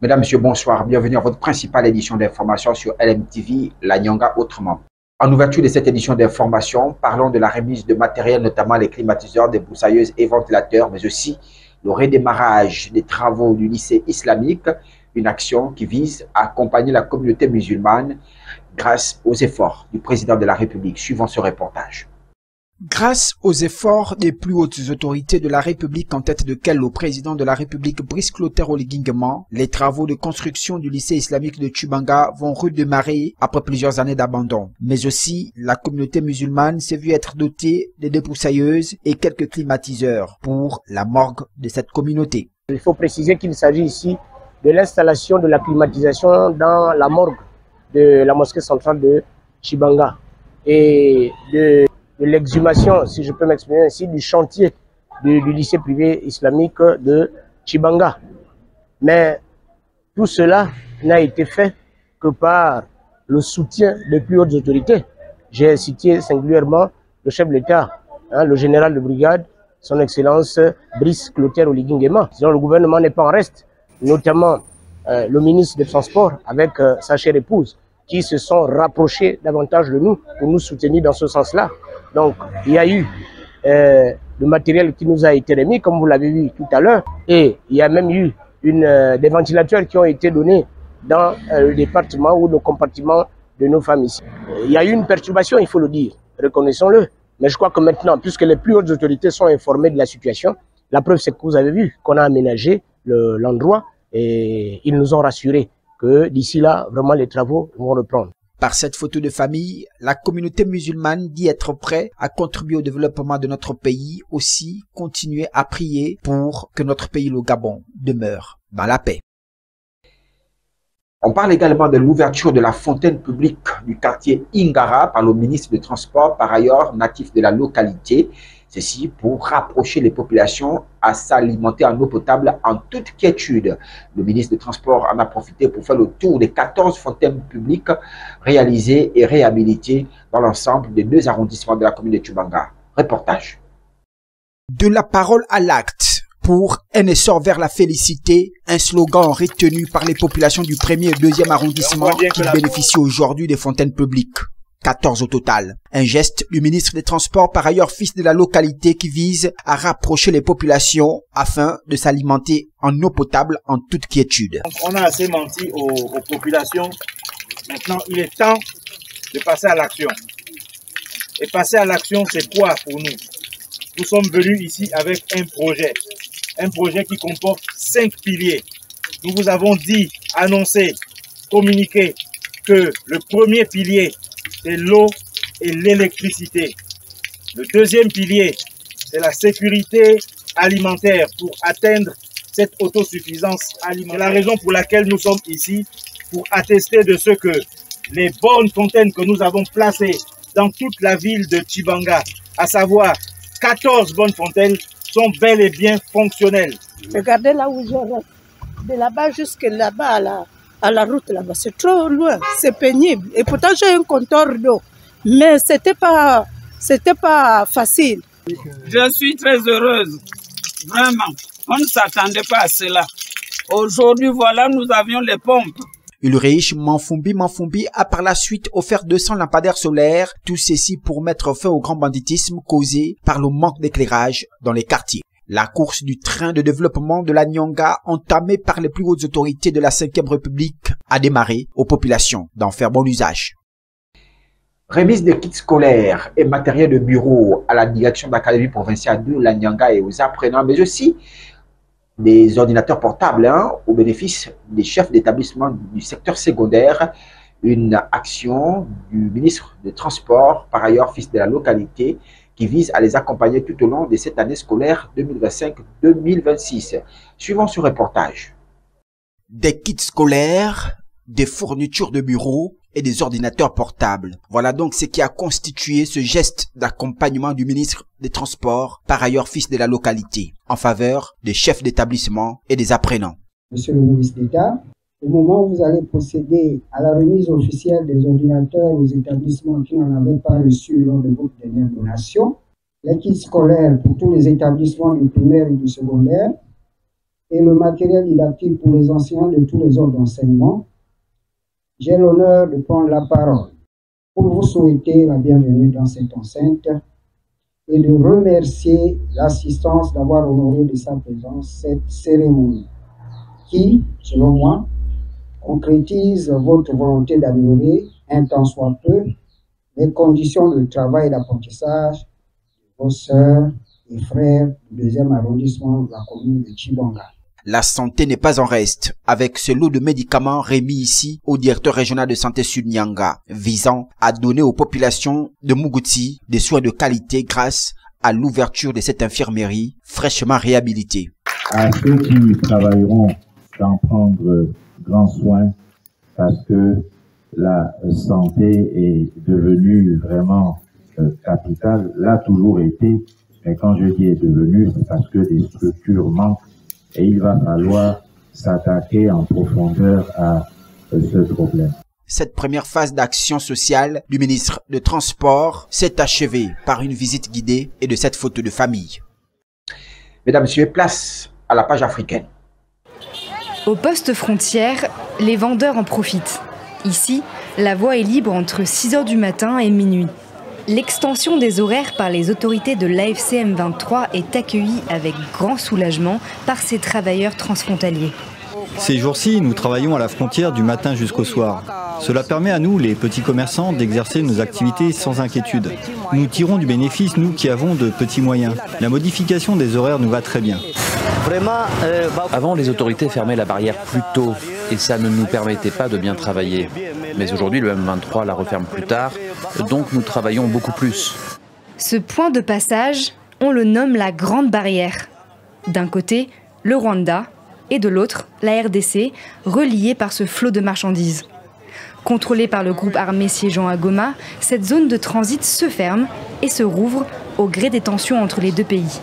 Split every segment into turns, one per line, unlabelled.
Mesdames, Messieurs, bonsoir. Bienvenue à votre principale édition d'information sur LMTV, la Nyanga autrement. En ouverture de cette édition d'information, parlons de la remise de matériel, notamment les climatiseurs, des broussailleuses et ventilateurs, mais aussi le redémarrage des travaux du lycée islamique, une action qui vise à accompagner la communauté musulmane grâce aux efforts du président de la République. Suivant ce reportage.
Grâce aux efforts des plus hautes autorités de la République en tête de quel le président de la République Brice Clotaire Oligui Nguema, les travaux de construction du lycée islamique de Tchibanga vont redémarrer après plusieurs années d'abandon. Mais aussi, la communauté musulmane s'est vue être dotée de débroussailleuses et quelques climatiseurs pour la morgue de cette communauté.
Il faut préciser qu'il s'agit ici de l'installation de la climatisation dans la morgue de la mosquée centrale de Tchibanga et de l'exhumation, si je peux m'exprimer ainsi, du chantier du lycée privé islamique de Tchibanga. Mais tout cela n'a été fait que par le soutien des plus hautes autorités. J'ai cité singulièrement le chef de l'État, le général de brigade, son Excellence Brice Clotaire Oligui Nguema. Sinon, le gouvernement n'est pas en reste, notamment le ministre des Transports avec sa chère épouse, qui se sont rapprochés davantage de nous pour nous soutenir dans ce sens-là. Donc, il y a eu le matériel qui nous a été remis, comme vous l'avez vu tout à l'heure, et il y a même eu des ventilateurs qui ont été donnés dans le département ou le compartiment de nos familles ici. Il y a eu une perturbation, il faut le dire, reconnaissons-le. Mais je crois que maintenant, puisque les plus hautes autorités sont informées de la situation, la preuve c'est que vous avez vu qu'on a aménagé l'endroit et ils nous ont rassurés que d'ici là, vraiment les travaux vont reprendre.
Par cette photo de famille, la communauté musulmane dit être prête à contribuer au développement de notre pays, aussi continuer à prier pour que notre pays, le Gabon, demeure dans la paix.
On parle également de l'ouverture de la fontaine publique du quartier Ingara par le ministre des Transports, par ailleurs natif de la localité. Ceci pour rapprocher les populations à s'alimenter en eau potable en toute quiétude. Le ministre des Transports en a profité pour faire le tour des 14 fontaines publiques réalisées et réhabilitées dans l'ensemble des 2 arrondissements de la commune de Tchibanga. Reportage.
De la parole à l'acte. Pour un essor vers la félicité, un slogan retenu par les populations du 1er et 2e arrondissement qui bénéficient aujourd'hui des fontaines publiques. 14 au total. Un geste du ministre des Transports, par ailleurs fils de la localité, qui vise à rapprocher les populations afin de s'alimenter en eau potable en toute quiétude.
On a assez menti aux populations. Maintenant, il est temps de passer à l'action. Et passer à l'action, c'est quoi pour nous? Nous sommes venus ici avec un projet qui comporte 5 piliers. Nous vous avons dit, annoncé, communiqué que le premier pilier, c'est l'eau et l'électricité. Le deuxième pilier, c'est la sécurité alimentaire pour atteindre cette autosuffisance alimentaire. C'est la raison pour laquelle nous sommes ici, pour attester de ce que les bonnes fontaines que nous avons placées dans toute la ville de Tchibanga, à savoir 14 bonnes fontaines, sont bel et bien fonctionnelles.
Regardez là où je reste. De là-bas jusque là-bas, à la route là-bas, c'est trop loin, c'est pénible. Et pourtant j'ai un compteur d'eau, mais c'était pas facile.
Je suis très heureuse, vraiment. On ne s'attendait pas à cela. Aujourd'hui, voilà, nous avions les pompes.
Ulrich Manfumbi a par la suite offert 200 lampadaires solaires, tout ceci pour mettre fin au grand banditisme causé par le manque d'éclairage dans les quartiers. La course du train de développement de la Nyanga, entamée par les plus hautes autorités de la 5e République, a démarré aux populations d'en faire bon usage.
Remise de kits scolaires et matériel de bureau à la direction d'académie provinciale de la Nyanga et aux apprenants, mais aussi des ordinateurs portables au bénéfice des chefs d'établissement du secteur secondaire. Une action du ministre des Transports, par ailleurs fils de la localité, qui vise à les accompagner tout au long de cette année scolaire 2025-2026. Suivant ce reportage.
Des kits scolaires, des fournitures de bureau et des ordinateurs portables. Voilà donc ce qui a constitué ce geste d'accompagnement du ministre des Transports, par ailleurs fils de la localité, en faveur des chefs d'établissement et des apprenants.
Monsieur le ministre d'État, au moment où vous allez procéder à la remise officielle des ordinateurs aux établissements qui n'en avaient pas reçu lors de votre dernière donation, les kits scolaires pour tous les établissements du primaire et du secondaire, et le matériel didactique pour les enseignants de tous les ordres d'enseignement, j'ai l'honneur de prendre la parole pour vous souhaiter la bienvenue dans cette enceinte et de remercier l'assistance d'avoir honoré de sa présence cette cérémonie qui, selon moi, concrétise votre volonté d'améliorer, un tant soit peu, les conditions de travail et d'apprentissage de vos sœurs et frères du 2e arrondissement de la commune de Tshibanga.
La santé n'est pas en reste, avec ce lot de médicaments remis ici au directeur régional de santé Sud-Nyanga, visant à donner aux populations de Mougouti des soins de qualité grâce à l'ouverture de cette infirmerie fraîchement réhabilitée.
À ceux qui travailleront d'en prendre grand soin, parce que la santé est devenue vraiment capitale, l'a toujours été, mais quand je dis est devenue, c'est parce que des structures manquent et il va falloir s'attaquer en profondeur à ce problème.
Cette première phase d'action sociale du ministre de Transport s'est achevée par une visite guidée et de cette photo de famille.
Mesdames, Messieurs, place à la page africaine.
Au poste frontière, les vendeurs en profitent. Ici, la voie est libre entre 6 h du matin et minuit. L'extension des horaires par les autorités de l'AFC M23 est accueillie avec grand soulagement par ces travailleurs transfrontaliers.
Ces jours-ci, nous travaillons à la frontière du matin jusqu'au soir. Cela permet à nous, les petits commerçants, d'exercer nos activités sans inquiétude. Nous tirons du bénéfice, nous qui avons de petits moyens. La modification des horaires nous va très bien.
Avant, les autorités fermaient la barrière plus tôt et ça ne nous permettait pas de bien travailler. Mais aujourd'hui, le M23 la referme plus tard, donc nous travaillons beaucoup plus.
Ce point de passage, on le nomme la Grande Barrière. D'un côté, le Rwanda et de l'autre, la RDC, reliée par ce flot de marchandises. Contrôlée par le groupe armé siégeant à Goma, cette zone de transit se ferme et se rouvre au gré des tensions entre les deux pays.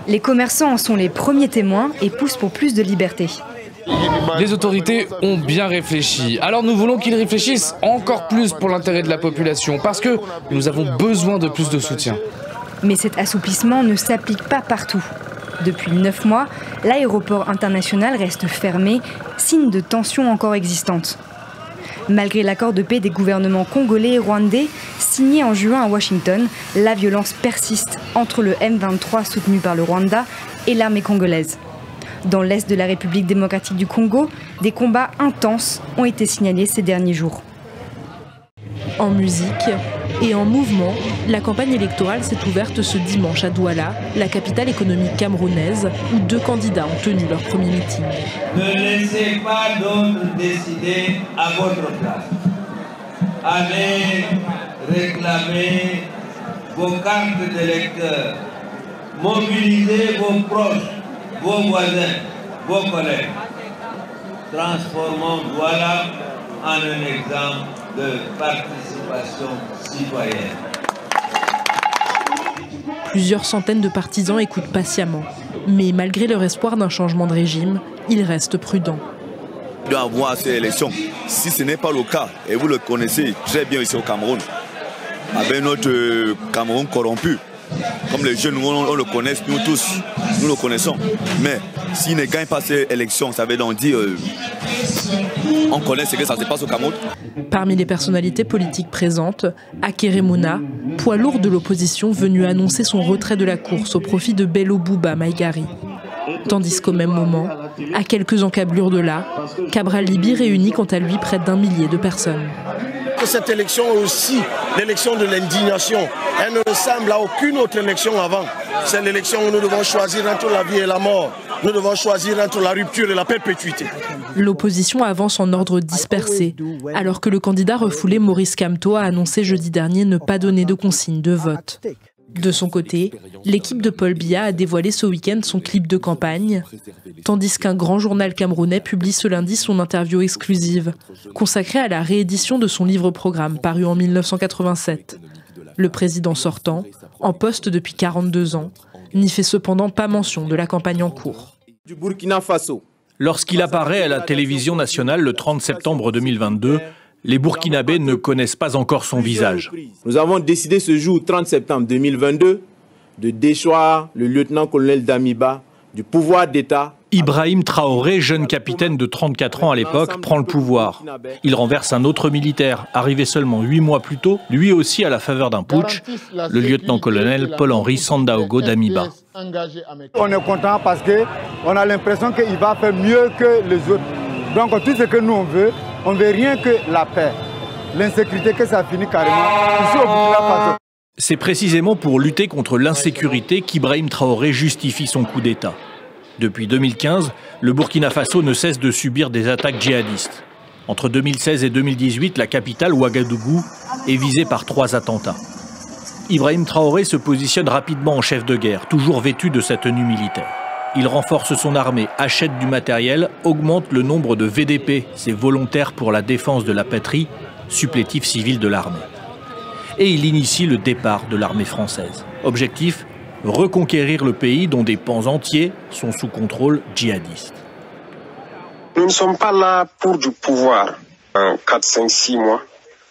Les commerçants en sont les premiers témoins et poussent pour plus de liberté.
Les autorités ont bien réfléchi. Alors nous voulons qu'ils réfléchissent encore plus pour l'intérêt de la population, parce que nous avons besoin de plus de soutien.
Mais cet assouplissement ne s'applique pas partout. Depuis 9 mois, l'aéroport international reste fermé, signe de tensions encore existantes. Malgré l'accord de paix des gouvernements congolais et rwandais, signé en juin à Washington, la violence persiste entre le M23 soutenu par le Rwanda et l'armée congolaise. Dans l'est de la République démocratique du Congo, des combats intenses ont été signalés ces derniers jours.
En musique et en mouvement, la campagne électorale s'est ouverte ce dimanche à Douala, la capitale économique camerounaise, où 2 candidats ont tenu leur premier meeting.
Ne laissez pas d'autres décider à votre place. Allez réclamer vos cartes d'électeurs. Mobilisez vos proches, vos voisins, vos collègues. Transformons Douala en un exemple de participation citoyenne.
Plusieurs centaines de partisans écoutent patiemment. Mais malgré leur espoir d'un changement de régime, ils restent prudents.
Il doit avoir ces élections. Si ce n'est pas le cas, et vous le connaissez très bien ici au Cameroun, avec notre Cameroun corrompu, comme les jeunes, on le connaît, nous tous, nous le connaissons. Mais s'il ne gagne pas ces élections, ça veut donc dire on connaît ce que ça se passe au Cameroun.
Parmi les personnalités politiques présentes, Akere Mouna, poids lourd de l'opposition venu annoncer son retrait de la course au profit de Bello Bouba Maïgari. Tandis qu'au même moment, à quelques encablures de là, Cabral Libi réunit quant à lui près d'1 millier de personnes.
Cette élection est aussi l'élection de l'indignation. Elle ne ressemble à aucune autre élection avant. C'est l'élection où nous devons choisir entre la vie et la mort. Nous devons choisir entre la rupture et la perpétuité.
L'opposition avance en ordre dispersé, alors que le candidat refoulé Maurice Kamto a annoncé jeudi dernier ne pas donner de consigne de vote. De son côté, l'équipe de Paul Biya a dévoilé ce week-end son clip de campagne, tandis qu'un grand journal camerounais publie ce lundi son interview exclusive, consacrée à la réédition de son livre-programme paru en 1987. Le président sortant, en poste depuis 42 ans, n'y fait cependant pas mention de la campagne en cours.
Du Burkina Faso. Lorsqu'il apparaît à la télévision nationale le 30 septembre 2022, les Burkinabés ne connaissent pas encore son visage.
Nous avons décidé ce jour, 30 septembre 2022, de déchoir le lieutenant-colonel Damiba du pouvoir d'État.
Ibrahim Traoré, jeune capitaine de 34 ans à l'époque, prend le pouvoir. Il renverse un autre militaire, arrivé seulement 8 mois plus tôt, lui aussi à la faveur d'un putsch, le lieutenant-colonel Paul-Henri Sandaogo Damiba.
On est content parce qu'on a l'impression qu'il va faire mieux que les autres. Donc tout ce que nous on veut rien que la paix. L'insécurité, que ça finit carrément. Ici au Burkina Faso.
C'est précisément pour lutter contre l'insécurité qu'Ibrahim Traoré justifie son coup d'État. Depuis 2015, le Burkina Faso ne cesse de subir des attaques djihadistes. Entre 2016 et 2018, la capitale, Ouagadougou, est visée par 3 attentats. Ibrahim Traoré se positionne rapidement en chef de guerre, toujours vêtu de sa tenue militaire. Il renforce son armée, achète du matériel, augmente le nombre de VDP, ces volontaires pour la défense de la patrie, supplétifs civils de l'armée. Et il initie le départ de l'armée française. Objectif : reconquérir le pays dont des pans entiers sont sous contrôle djihadiste.
Nous ne sommes pas là pour du pouvoir. En 4, 5, 6 mois,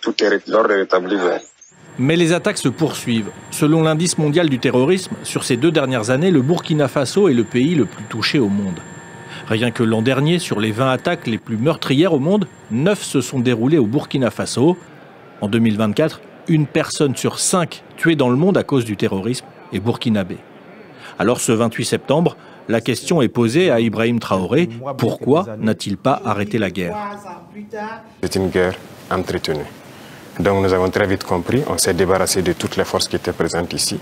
tout est l'ordre est rétabli.
Mais les attaques se poursuivent. Selon l'indice mondial du terrorisme, sur ces 2 dernières années, le Burkina Faso est le pays le plus touché au monde. Rien que l'an dernier, sur les 20 attaques les plus meurtrières au monde, 9 se sont déroulées au Burkina Faso. En 2024, 1 personne sur 5 tuée dans le monde à cause du terrorisme est burkinabé. Alors ce 28 septembre, la question est posée à Ibrahim Traoré, pourquoi n'a-t-il pas arrêté la guerre?
C'est une guerre entretenue. Donc nous avons très vite compris, on s'est débarrassé de toutes les forces qui étaient présentes ici,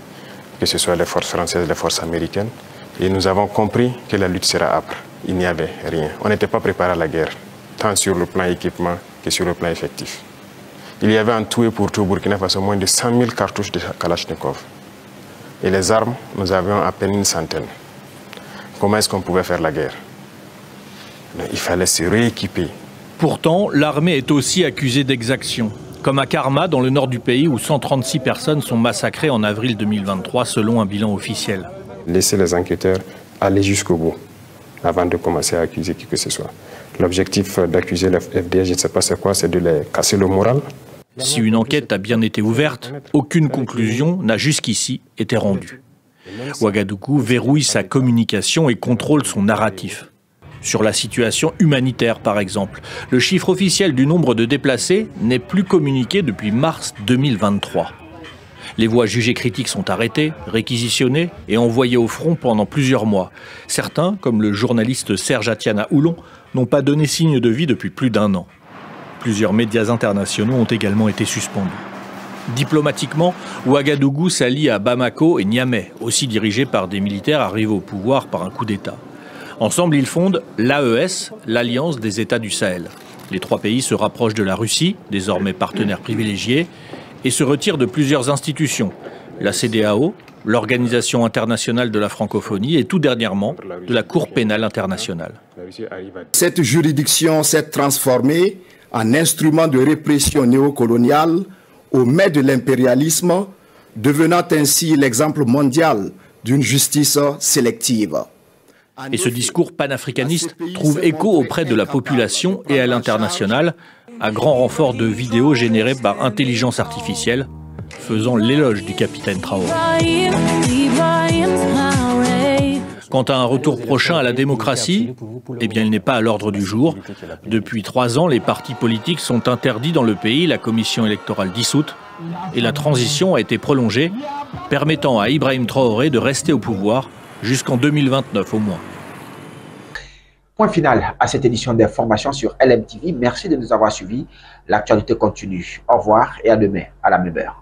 que ce soit les forces françaises, les forces américaines, et nous avons compris que la lutte sera âpre. Il n'y avait rien. On n'était pas préparé à la guerre, tant sur le plan équipement que sur le plan effectif. Il y avait en tout et pour tout au Burkina Faso moins de 100 000 cartouches de Kalachnikov. Et les armes, nous avions à peine une centaine. Comment est-ce qu'on pouvait faire la guerre? Il fallait se rééquiper.
Pourtant, l'armée est aussi accusée d'exaction. Comme à Karma, dans le nord du pays, où 136 personnes sont massacrées en avril 2023, selon un bilan officiel.
Laissez les enquêteurs aller jusqu'au bout, avant de commencer à accuser qui que ce soit. L'objectif d'accuser le FDS, je ne sais pas c'est quoi, c'est de les casser le moral.
Si une enquête a bien été ouverte, aucune conclusion n'a jusqu'ici été rendue. Ouagadougou verrouille sa communication et contrôle son narratif. Sur la situation humanitaire, par exemple, le chiffre officiel du nombre de déplacés n'est plus communiqué depuis mars 2023. Les voix jugées critiques sont arrêtées, réquisitionnées et envoyées au front pendant plusieurs mois. Certains, comme le journaliste Serge Atiana Oulon, n'ont pas donné signe de vie depuis plus d'1 an. Plusieurs médias internationaux ont également été suspendus. Diplomatiquement, Ouagadougou s'allie à Bamako et Niamey, aussi dirigés par des militaires arrivés au pouvoir par un coup d'État. Ensemble, ils fondent l'AES, l'Alliance des États du Sahel. Les 3 pays se rapprochent de la Russie, désormais partenaire privilégié, et se retirent de plusieurs institutions, la CEDEAO, l'Organisation internationale de la francophonie et tout dernièrement de la Cour pénale internationale.
Cette juridiction s'est transformée en instrument de répression néocoloniale au mai de l'impérialisme, devenant ainsi l'exemple mondial d'une justice sélective.
Et ce discours panafricaniste trouve écho auprès de la population et à l'international, à grand renfort de vidéos générées par intelligence artificielle, faisant l'éloge du capitaine Traoré. Quant à un retour prochain à la démocratie, eh bien il n'est pas à l'ordre du jour. Depuis 3 ans, les partis politiques sont interdits dans le pays, la commission électorale dissoute, et la transition a été prolongée, permettant à Ibrahim Traoré de rester au pouvoir jusqu'en 2029 au moins.
Point final à cette édition d'information sur LMTV. Merci de nous avoir suivis. L'actualité continue. Au revoir et à demain à la même heure.